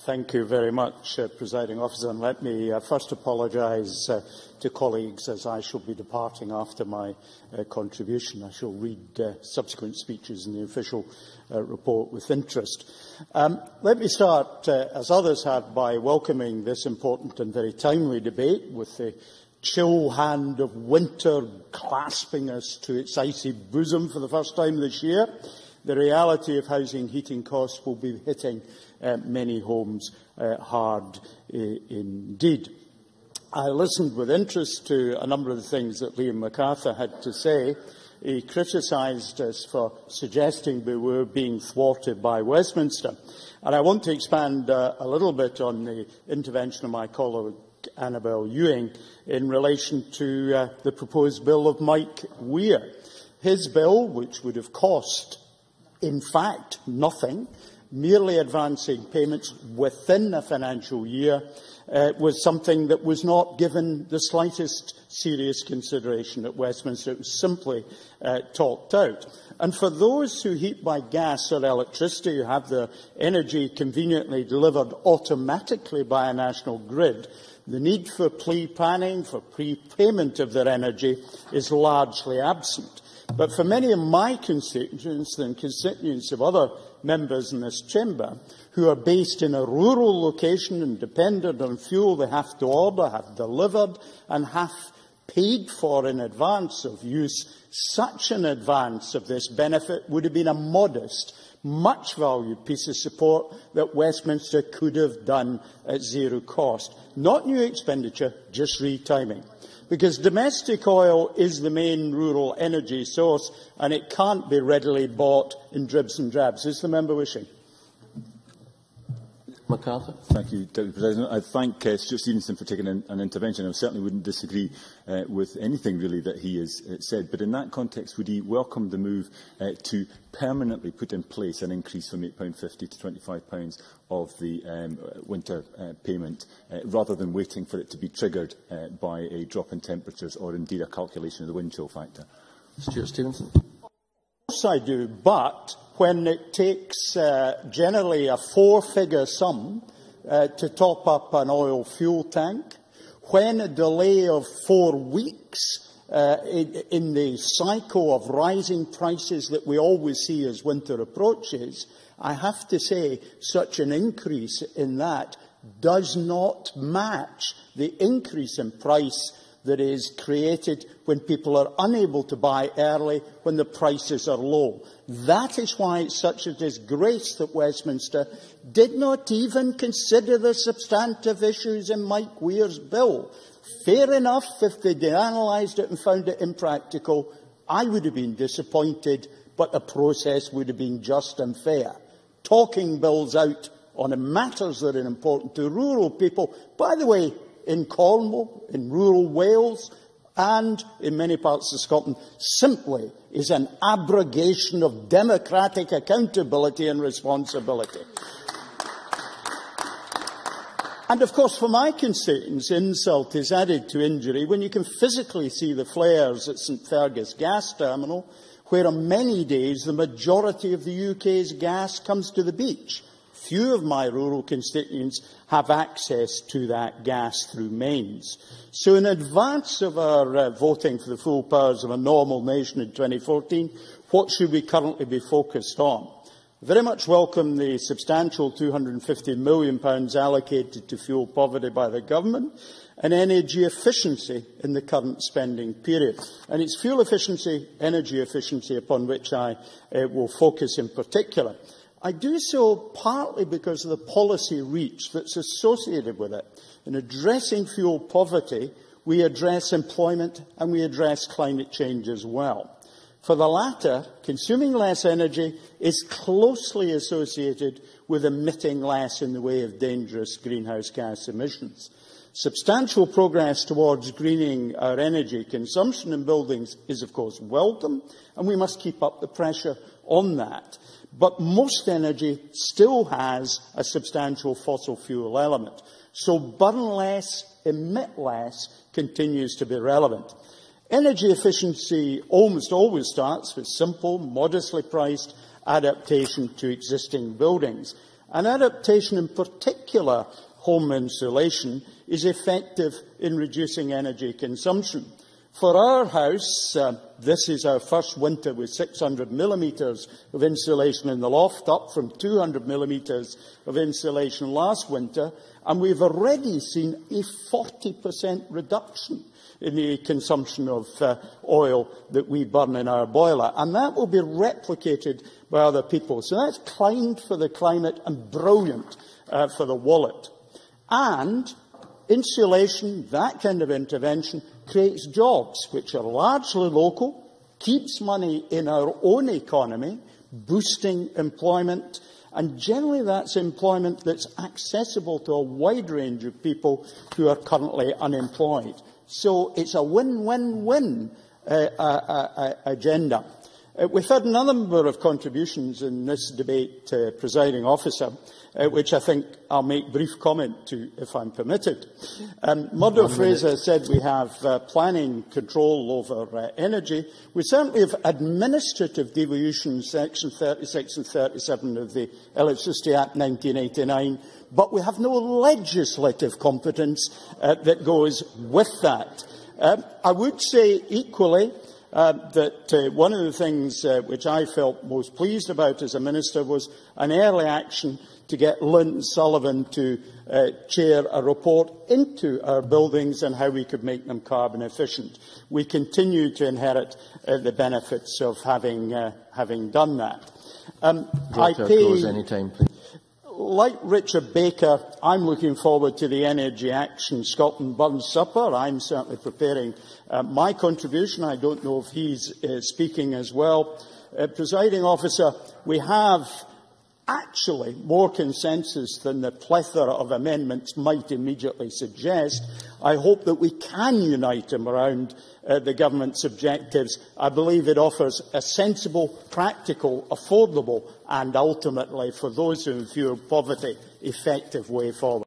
Thank you very much, Presiding Officer. And let me first apologise to colleagues, as I shall be departing after my contribution. I shall read subsequent speeches in the official report with interest. Let me start, as others have, by welcoming this important and very timely debate, with the chill hand of winter clasping us to its icy bosom for the first time this year. The reality of housing heating costs will be hitting many homes hard indeed. I listened with interest to a number of the things that Liam MacArthur had to say. He criticised us for suggesting we were being thwarted by Westminster. And I want to expand a little bit on the intervention of my colleague Annabel Ewing in relation to the proposed bill of Mike Weir. His bill, which would have cost, in fact, nothing, merely advancing payments within a financial year, was something that was not given the slightest serious consideration at Westminster. It was simply talked out. And for those who heat by gas or electricity, who have their energy conveniently delivered automatically by a national grid, the need for pre-planning, for prepayment of their energy is largely absent. But for many of my constituents and constituents of other members in this chamber who are based in a rural location and dependent on fuel they have to order, have delivered and have paid for in advance of use, such an advance of this benefit would have been a modest, much valued piece of support that Westminster could have done at zero cost. Not new expenditure, just retiming. Because domestic oil is the main rural energy source and it can't be readily bought in dribs and drabs. Is the member wishing? MacArthur. Thank you, Deputy President. I thank Stewart Stevenson for taking an intervention. I certainly wouldn't disagree with anything really that he has said. But in that context, would he welcome the move to permanently put in place an increase from £8.50 to £25 of the winter payment, rather than waiting for it to be triggered by a drop in temperatures or indeed a calculation of the wind chill factor? Stewart Stevenson. Of course I do, but when it takes generally a four-figure sum to top up an oil fuel tank, when a delay of 4 weeks in the cycle of rising prices that we always see as winter approaches, I have to say such an increase in that does not match the increase in price that is created when people are unable to buy early, when the prices are low. That is why it's such a disgrace that Westminster did not even consider the substantive issues in Mike Weir's bill. Fair enough if they'd analysed it and found it impractical. I would have been disappointed, but the process would have been just and fair. Talking bills out on matters that are important to rural people, by the way, in Cornwall, in rural Wales, and in many parts of Scotland, simply is an abrogation of democratic accountability and responsibility. And of course, for my constituents, insult is added to injury when you can physically see the flares at St Fergus gas terminal, where on many days the majority of the UK's gas comes to the beach. Few of my rural constituents have access to that gas through mains. So in advance of our voting for the full powers of a normal nation in 2014, what should we currently be focused on? I very much welcome the substantial £250 million allocated to fuel poverty by the government and energy efficiency in the current spending period. And it's fuel efficiency, energy efficiency upon which I will focus in particular. I do so partly because of the policy reach that's associated with it. In addressing fuel poverty, we address employment and we address climate change as well. For the latter, consuming less energy is closely associated with emitting less in the way of dangerous greenhouse gas emissions. Substantial progress towards greening our energy consumption in buildings is, of course, welcome, and we must keep up the pressure on that. But most energy still has a substantial fossil fuel element. So burn less, emit less continues to be relevant. Energy efficiency almost always starts with simple, modestly priced adaptation to existing buildings. And adaptation, in particular home insulation, is effective in reducing energy consumption. For our house, this is our first winter with 600 millimetres of insulation in the loft, up from 200 millimetres of insulation last winter, and we've already seen a 40% reduction in the consumption of oil that we burn in our boiler. And that will be replicated by other people. So that's kind for the climate and brilliant for the wallet. And insulation, that kind of intervention, creates jobs which are largely local, keeps money in our own economy, boosting employment, and generally that's employment that's accessible to a wide range of people who are currently unemployed. So it's a win-win-win agenda. We've had a number of contributions in this debate, Presiding Officer, which I think I'll make brief comment to, if I'm permitted. Murdo Fraser said we have planning control over energy. We certainly have administrative devolution, Section 36 and 37 of the Electricity Act 1989, but we have no legislative competence that goes with that. I would say equally that one of the things which I felt most pleased about as a minister was an early action to get Lynn Sullivan to chair a report into our buildings and how we could make them carbon efficient. We continue to inherit the benefits of having done that. Close any time, please. Like Richard Baker, I'm looking forward to the Energy Action Scotland Burns Supper. I'm certainly preparing my contribution. I don't know if he's speaking as well. Presiding Officer, we have actually more consensus than the plethora of amendments might immediately suggest. I hope that we can unite them around the government's objectives. I believe it offers a sensible, practical, affordable and ultimately, for those who fear poverty, effective way forward.